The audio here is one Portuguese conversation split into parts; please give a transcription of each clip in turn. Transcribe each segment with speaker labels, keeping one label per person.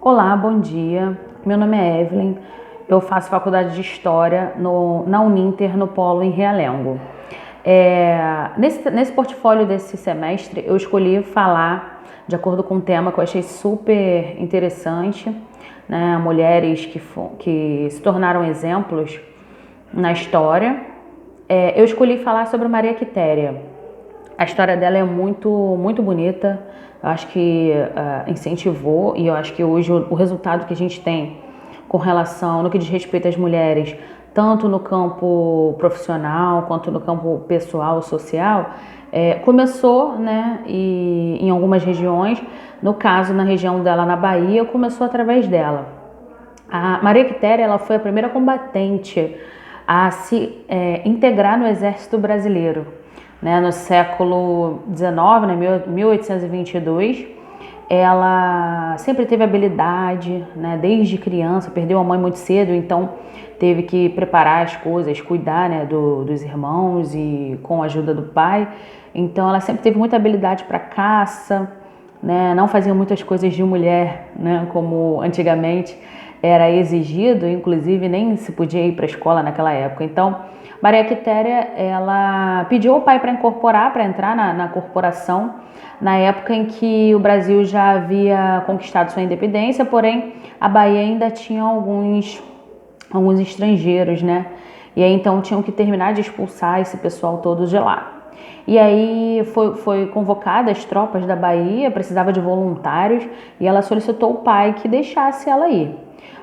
Speaker 1: Olá, bom dia. Meu nome é Evelyn. Eu faço faculdade de História na Uninter, no Polo em Realengo. Nesse portfólio desse semestre, eu escolhi falar de acordo com um tema que eu achei super interessante, né? Mulheres que se tornaram exemplos na história. Eu escolhi falar sobre Maria Quitéria. A história dela é muito bonita. Eu acho que incentivou, e eu acho que hoje o resultado que a gente tem com relação no que diz respeito às mulheres, tanto no campo profissional quanto no campo pessoal, social, começou, né, e em algumas regiões, no caso na região dela na Bahia, começou através dela. A Maria Quitéria, ela foi a primeira combatente a se integrar no Exército Brasileiro, né, no século XIX, né, 1822. Ela sempre teve habilidade, né, desde criança, perdeu a mãe muito cedo, então teve que preparar as coisas, cuidar, né, dos irmãos e com a ajuda do pai. Então ela sempre teve muita habilidade para caça, né, não fazia muitas coisas de mulher, né, como antigamente era exigido, inclusive nem se podia ir para a escola naquela época. Então, Maria Quitéria, ela pediu ao pai para incorporar, para entrar na corporação, na época em que o Brasil já havia conquistado sua independência, porém a Bahia ainda tinha alguns estrangeiros, né? E aí então tinham que terminar de expulsar esse pessoal todo de lá. E aí foi convocada as tropas da Bahia, precisava de voluntários, e ela solicitou ao pai que deixasse ela ir.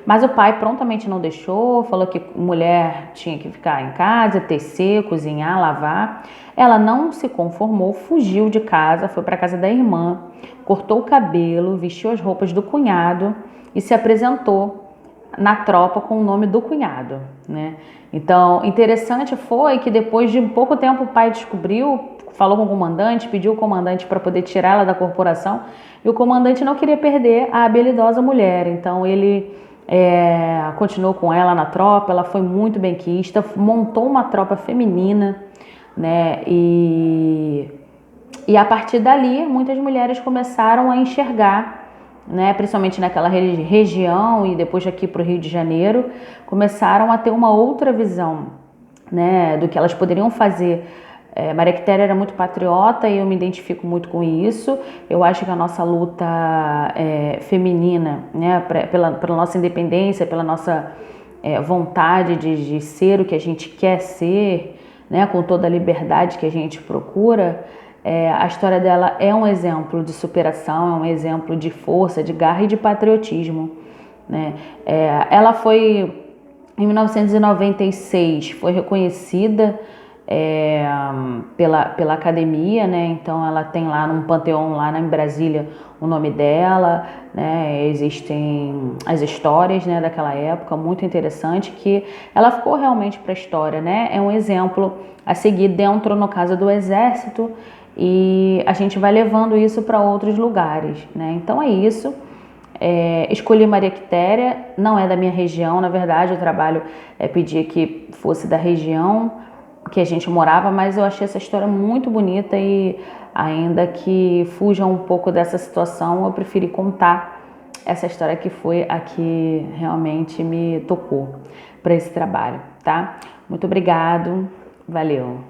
Speaker 1: Mas o pai prontamente não deixou, falou que mulher tinha que ficar em casa, tecer, cozinhar, lavar. Ela não se conformou, fugiu de casa, foi para casa da irmã, cortou o cabelo, vestiu as roupas do cunhado e se apresentou na tropa com o nome do cunhado, né? Então, interessante foi que depois de pouco tempo o pai descobriu, falou com o comandante, pediu o comandante para poder tirar ela da corporação, e o comandante não queria perder a habilidosa mulher, então ele continuou com ela na tropa. Ela foi muito benquista, montou uma tropa feminina, né? E a partir dali muitas mulheres começaram a enxergar, né, principalmente naquela região e depois aqui para o Rio de Janeiro, começaram a ter uma outra visão, né, do que elas poderiam fazer. Maria Quitéria era muito patriota e eu me identifico muito com isso. Eu acho que a nossa luta feminina, né, pela nossa independência, pela nossa vontade de ser o que a gente quer ser, né, com toda a liberdade que a gente procura, a história dela é um exemplo de superação, é um exemplo de força, de garra e de patriotismo, né? Ela foi, em 1996, foi reconhecida pela academia, né? Então ela tem lá num panteão lá em Brasília o nome dela, né? Existem as histórias, né, daquela época, muito interessante, que ela ficou realmente para a história, né? É um exemplo a seguir dentro, no caso do Exército, e a gente vai levando isso para outros lugares, né? Então é isso. Escolhi Maria Quitéria, não é da minha região, na verdade o trabalho pedia que fosse da região que a gente morava, mas eu achei essa história muito bonita e ainda que fuja um pouco dessa situação, eu preferi contar essa história que foi a que realmente me tocou para esse trabalho, tá? Muito obrigado, valeu!